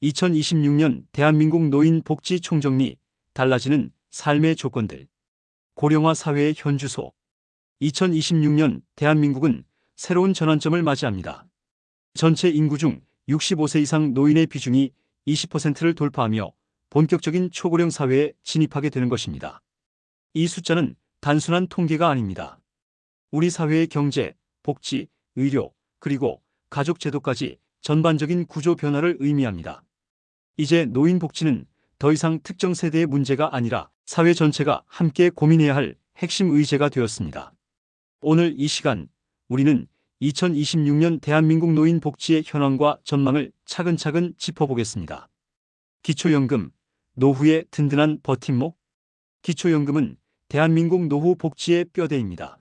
2026년 대한민국 노인 복지 총정리, 달라지는 삶의 조건들. 고령화 사회의 현주소. 2026년 대한민국은 새로운 전환점을 맞이합니다. 전체 인구 중 65세 이상 노인의 비중이 20%를 돌파하며 본격적인 초고령 사회에 진입하게 되는 것입니다. 이 숫자는 단순한 통계가 아닙니다. 우리 사회의 경제, 복지, 의료, 그리고 가족 제도까지 전반적인 구조 변화를 의미합니다. 이제 노인 복지는 더 이상 특정 세대의 문제가 아니라 사회 전체가 함께 고민해야 할 핵심 의제가 되었습니다. 오늘 이 시간, 우리는 2026년 대한민국 노인 복지의 현황과 전망을 차근차근 짚어보겠습니다. 기초연금, 노후의 든든한 버팀목. 기초연금은 대한민국 노후 복지의 뼈대입니다.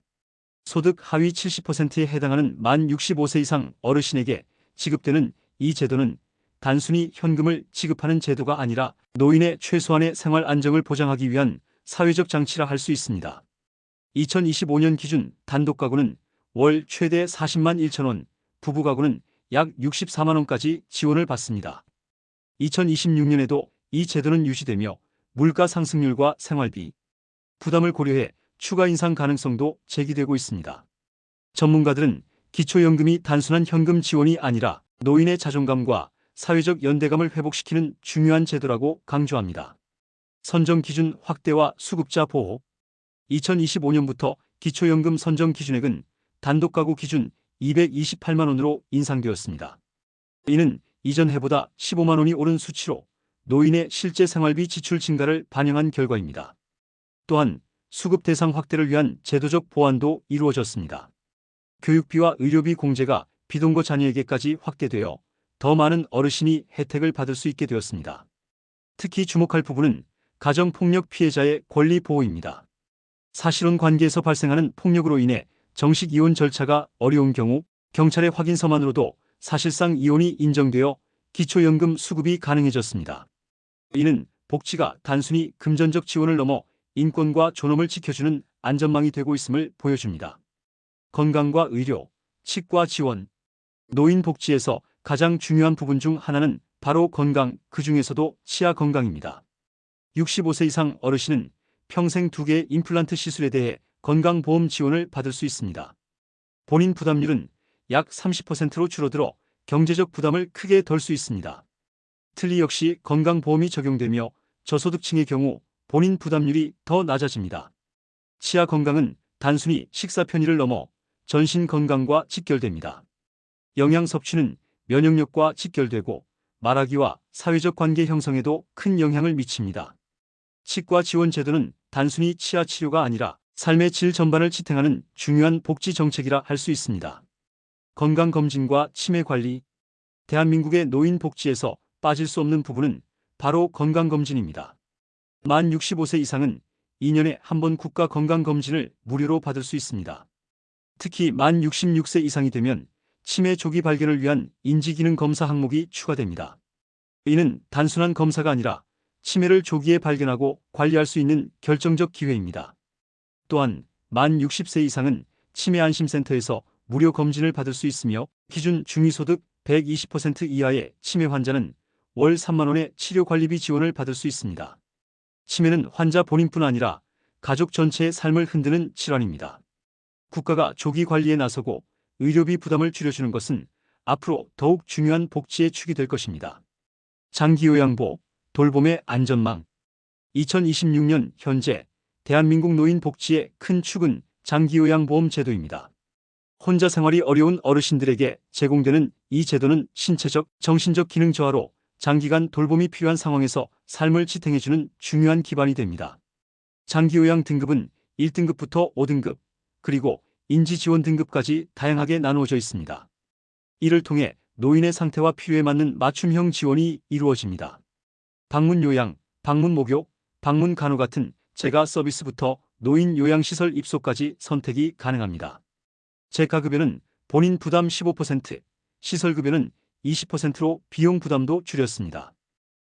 소득 하위 70%에 해당하는 만 65세 이상 어르신에게 지급되는 이 제도는 단순히 현금을 지급하는 제도가 아니라 노인의 최소한의 생활 안정을 보장하기 위한 사회적 장치라 할 수 있습니다. 2025년 기준 단독 가구는 월 최대 40만 1천 원, 부부 가구는 약 64만 원까지 지원을 받습니다. 2026년에도 이 제도는 유지되며 물가 상승률과 생활비 부담을 고려해 추가 인상 가능성도 제기되고 있습니다. 전문가들은 기초연금이 단순한 현금 지원이 아니라 노인의 자존감과 사회적 연대감을 회복시키는 중요한 제도라고 강조합니다. 선정 기준 확대와 수급자 보호. 2025년부터 기초연금 선정 기준액은 단독 가구 기준 228만 원으로 인상되었습니다. 이는 이전 해보다 15만 원이 오른 수치로 노인의 실제 생활비 지출 증가를 반영한 결과입니다. 또한 수급 대상 확대를 위한 제도적 보완도 이루어졌습니다. 교육비와 의료비 공제가 비동거 자녀에게까지 확대되어 더 많은 어르신이 혜택을 받을 수 있게 되었습니다. 특히 주목할 부분은 가정폭력 피해자의 권리 보호입니다. 사실혼 관계에서 발생하는 폭력으로 인해 정식 이혼 절차가 어려운 경우 경찰의 확인서만으로도 사실상 이혼이 인정되어 기초연금 수급이 가능해졌습니다. 이는 복지가 단순히 금전적 지원을 넘어 인권과 존엄을 지켜주는 안전망이 되고 있음을 보여줍니다. 건강과 의료, 치과 지원. 노인 복지에서 가장 중요한 부분 중 하나는 바로 건강, 그 중에서도 치아 건강입니다. 65세 이상 어르신은 평생 2개의 임플란트 시술에 대해 건강보험 지원을 받을 수 있습니다. 본인 부담률은 약 30%로 줄어들어 경제적 부담을 크게 덜 수 있습니다. 틀니 역시 건강보험이 적용되며 저소득층의 경우 본인 부담률이 더 낮아집니다. 치아 건강은 단순히 식사 편의를 넘어 전신 건강과 직결됩니다. 영양 섭취는 면역력과 직결되고 말하기와 사회적 관계 형성에도 큰 영향을 미칩니다. 치과 지원 제도는 단순히 치아 치료가 아니라 삶의 질 전반을 지탱하는 중요한 복지 정책이라 할 수 있습니다. 건강검진과 치매 관리. 대한민국의 노인 복지에서 빠질 수 없는 부분은 바로 건강검진입니다. 만 65세 이상은 2년에 한 번 국가건강검진을 무료로 받을 수 있습니다. 특히 만 66세 이상이 되면 치매 조기 발견을 위한 인지기능 검사 항목이 추가됩니다. 이는 단순한 검사가 아니라 치매를 조기에 발견하고 관리할 수 있는 결정적 기회입니다. 또한 만 60세 이상은 치매 안심센터에서 무료 검진을 받을 수 있으며 기준 중위소득 120% 이하의 치매 환자는 월 3만 원의 치료관리비 지원을 받을 수 있습니다. 치매는 환자 본인뿐 아니라 가족 전체의 삶을 흔드는 질환입니다. 국가가 조기 관리에 나서고 의료비 부담을 줄여주는 것은 앞으로 더욱 중요한 복지의 축이 될 것입니다. 장기요양보, 돌봄의 안전망. 2026년 현재 대한민국 노인 복지의 큰 축은 장기요양보험 제도입니다. 혼자 생활이 어려운 어르신들에게 제공되는 이 제도는 신체적, 정신적 기능 저하로 장기간 돌봄이 필요한 상황에서 삶을 지탱해주는 중요한 기반이 됩니다. 장기요양 등급은 1등급부터 5등급, 그리고 인지지원 등급까지 다양하게 나누어져 있습니다. 이를 통해 노인의 상태와 필요에 맞는 맞춤형 지원이 이루어집니다. 방문요양, 방문목욕, 방문간호 같은 재가 서비스부터 노인 요양시설 입소까지 선택이 가능합니다. 재가급여는 본인 부담 15%, 시설급여는 20%로 비용 부담도 줄였습니다.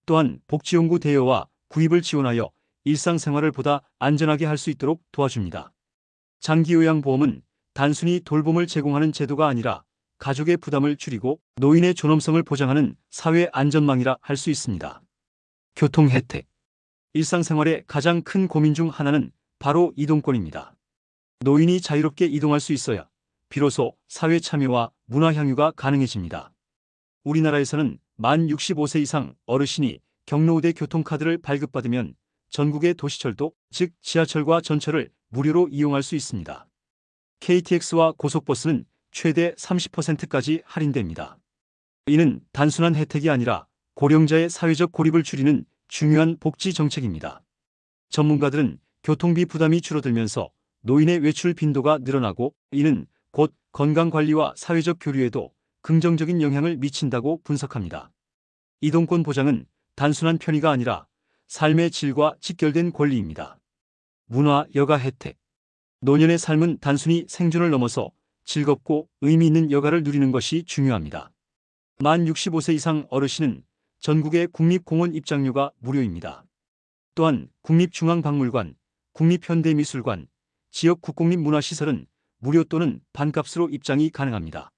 또한 복지용구 대여와 구입을 지원하여 일상생활을 보다 안전하게 할 수 있도록 도와줍니다. 장기요양보험은 단순히 돌봄을 제공하는 제도가 아니라 가족의 부담을 줄이고 노인의 존엄성을 보장하는 사회 안전망이라 할 수 있습니다. 교통 혜택. 일상생활의 가장 큰 고민 중 하나는 바로 이동권입니다. 노인이 자유롭게 이동할 수 있어야 비로소 사회 참여와 문화 향유가 가능해집니다. 우리나라에서는 만 65세 이상 어르신이 경로우대 교통카드를 발급받으면 전국의 도시철도, 즉 지하철과 전철을 무료로 이용할 수 있습니다. KTX와 고속버스는 최대 30%까지 할인됩니다. 이는 단순한 혜택이 아니라 고령자의 사회적 고립을 줄이는 중요한 복지 정책입니다. 전문가들은 교통비 부담이 줄어들면서 노인의 외출 빈도가 늘어나고 이는 곧 건강관리와 사회적 교류에도 긍정적인 영향을 미친다고 분석합니다. 이동권 보장은 단순한 편의가 아니라 삶의 질과 직결된 권리입니다. 문화 여가 혜택. 노년의 삶은 단순히 생존을 넘어서 즐겁고 의미 있는 여가를 누리는 것이 중요합니다. 만 65세 이상 어르신은 전국의 국립공원 입장료가 무료입니다. 또한 국립중앙박물관, 국립현대미술관, 지역 국공립문화시설은 무료 또는 반값으로 입장이 가능합니다.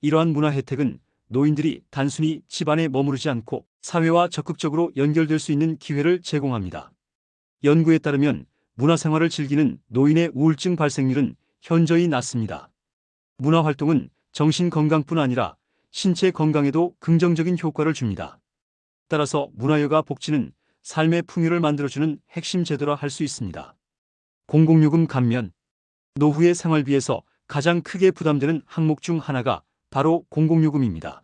이러한 문화 혜택은 노인들이 단순히 집안에 머무르지 않고 사회와 적극적으로 연결될 수 있는 기회를 제공합니다. 연구에 따르면 문화생활을 즐기는 노인의 우울증 발생률은 현저히 낮습니다. 문화활동은 정신건강뿐 아니라 신체 건강에도 긍정적인 효과를 줍니다. 따라서 문화여가 복지는 삶의 풍요를 만들어주는 핵심 제도라 할 수 있습니다. 공공요금 감면. 노후의 생활비에서 가장 크게 부담되는 항목 중 하나가 바로 공공요금입니다.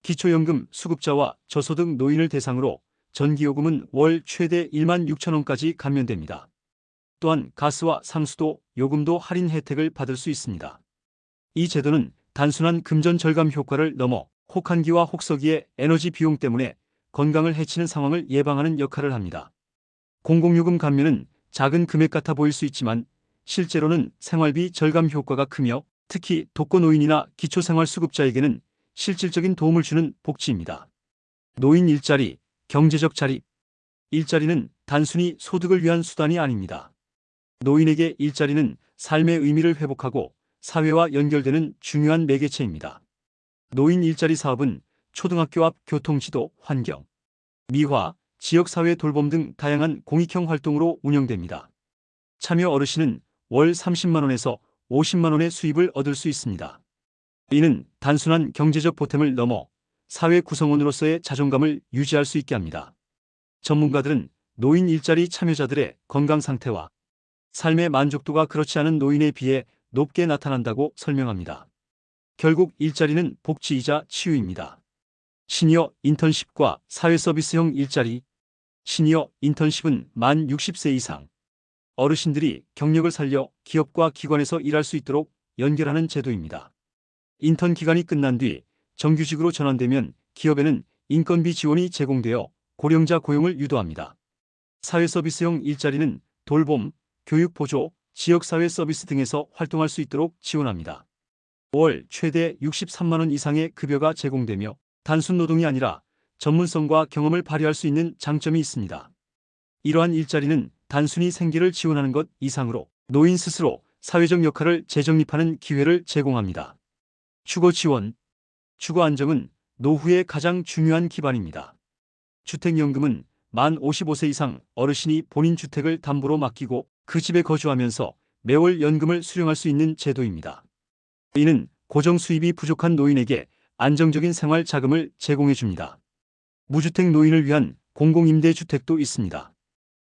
기초연금 수급자와 저소득 노인을 대상으로 전기요금은 월 최대 1만 6천 원까지 감면됩니다. 또한 가스와 상수도, 요금도 할인 혜택을 받을 수 있습니다. 이 제도는 단순한 금전 절감 효과를 넘어 혹한기와 혹서기의 에너지 비용 때문에 건강을 해치는 상황을 예방하는 역할을 합니다. 공공요금 감면은 작은 금액 같아 보일 수 있지만 실제로는 생활비 절감 효과가 크며 특히 독거노인이나 기초생활수급자에게는 실질적인 도움을 주는 복지입니다. 노인 일자리, 경제적 자립. 일자리는 단순히 소득을 위한 수단이 아닙니다. 노인에게 일자리는 삶의 의미를 회복하고 사회와 연결되는 중요한 매개체입니다. 노인 일자리 사업은 초등학교 앞 교통지도, 환경, 미화, 지역사회 돌봄 등 다양한 공익형 활동으로 운영됩니다. 참여 어르신은 월 30만 원에서 50만 원의 수입을 얻을 수 있습니다. 이는 단순한 경제적 보탬을 넘어 사회 구성원으로서의 자존감을 유지할 수 있게 합니다. 전문가들은 노인 일자리 참여자들의 건강 상태와 삶의 만족도가 그렇지 않은 노인에 비해 높게 나타난다고 설명합니다. 결국 일자리는 복지이자 치유입니다. 시니어 인턴십과 사회서비스형 일자리. 시니어 인턴십은 만 60세 이상 어르신들이 경력을 살려 기업과 기관에서 일할 수 있도록 연결하는 제도입니다. 인턴 기간이 끝난 뒤 정규직으로 전환되면 기업에는 인건비 지원이 제공되어 고령자 고용을 유도합니다. 사회서비스형 일자리는 돌봄, 교육 보조, 지역사회 서비스 등에서 활동할 수 있도록 지원합니다. 월 최대 63만 원 이상의 급여가 제공되며 단순 노동이 아니라 전문성과 경험을 발휘할 수 있는 장점이 있습니다. 이러한 일자리는 단순히 생계를 지원하는 것 이상으로 노인 스스로 사회적 역할을 재정립하는 기회를 제공합니다. 주거 지원. 주거 안정은 노후의 가장 중요한 기반입니다. 주택연금은 만 55세 이상 어르신이 본인 주택을 담보로 맡기고 그 집에 거주하면서 매월 연금을 수령할 수 있는 제도입니다. 이는 고정 수입이 부족한 노인에게 안정적인 생활 자금을 제공해 줍니다. 무주택 노인을 위한 공공임대주택도 있습니다.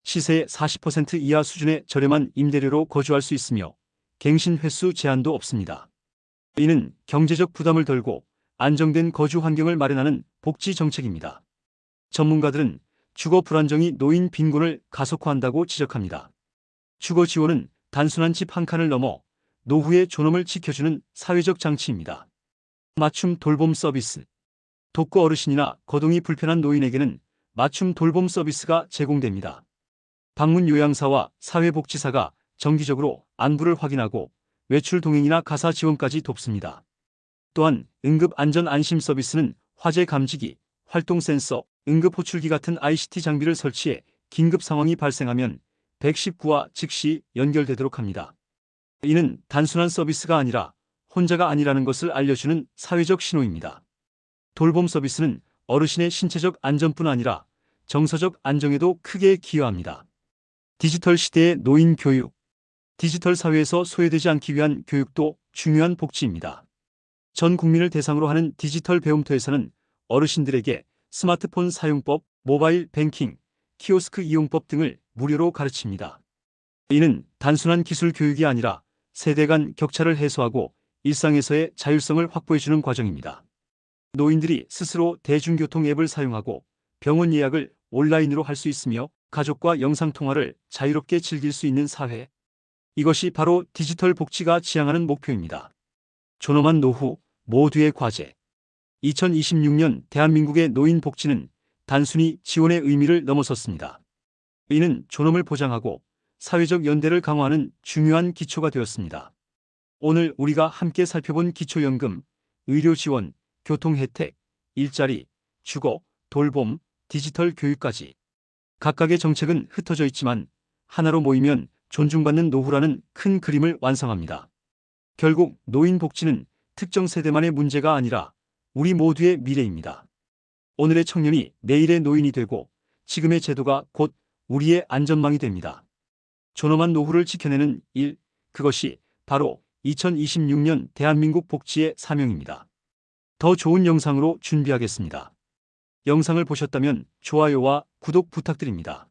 시세의 40% 이하 수준의 저렴한 임대료로 거주할 수 있으며 갱신 횟수 제한도 없습니다. 이는 경제적 부담을 덜고 안정된 거주 환경을 마련하는 복지 정책입니다. 전문가들은 주거 불안정이 노인 빈곤을 가속화한다고 지적합니다. 주거 지원은 단순한 집 한 칸을 넘어 노후의 존엄을 지켜주는 사회적 장치입니다. 맞춤 돌봄 서비스. 독거 어르신이나 거동이 불편한 노인에게는 맞춤 돌봄 서비스가 제공됩니다. 방문 요양사와 사회복지사가 정기적으로 안부를 확인하고 외출 동행이나 가사 지원까지 돕습니다. 또한 응급 안전 안심 서비스는 화재 감지기, 활동 센서, 응급 호출기 같은 ICT 장비를 설치해 긴급 상황이 발생하면 119와 즉시 연결되도록 합니다. 이는 단순한 서비스가 아니라 혼자가 아니라는 것을 알려주는 사회적 신호입니다. 돌봄 서비스는 어르신의 신체적 안전뿐 아니라 정서적 안정에도 크게 기여합니다. 디지털 시대의 노인 교육. 디지털 사회에서 소외되지 않기 위한 교육도 중요한 복지입니다. 전 국민을 대상으로 하는 디지털 배움터에서는 어르신들에게 스마트폰 사용법, 모바일 뱅킹, 키오스크 이용법 등을 무료로 가르칩니다. 이는 단순한 기술 교육이 아니라 세대 간 격차를 해소하고 일상에서의 자율성을 확보해주는 과정입니다. 노인들이 스스로 대중교통 앱을 사용하고 병원 예약을 온라인으로 할 수 있으며 가족과 영상통화를 자유롭게 즐길 수 있는 사회. 이것이 바로 디지털 복지가 지향하는 목표입니다. 존엄한 노후, 모두의 과제. 2026년 대한민국의 노인 복지는 단순히 지원의 의미를 넘어섰습니다. 이는 존엄을 보장하고 사회적 연대를 강화하는 중요한 기초가 되었습니다. 오늘 우리가 함께 살펴본 기초연금, 의료 지원, 교통 혜택, 일자리, 주거, 돌봄, 디지털 교육까지 각각의 정책은 흩어져 있지만 하나로 모이면 존중받는 노후라는 큰 그림을 완성합니다. 결국 노인 복지는 특정 세대만의 문제가 아니라 우리 모두의 미래입니다. 오늘의 청년이 내일의 노인이 되고 지금의 제도가 곧 우리의 안전망이 됩니다. 존엄한 노후를 지켜내는 일, 그것이 바로 2026년 대한민국 복지의 사명입니다. 더 좋은 영상으로 준비하겠습니다. 영상을 보셨다면 좋아요와 구독 부탁드립니다.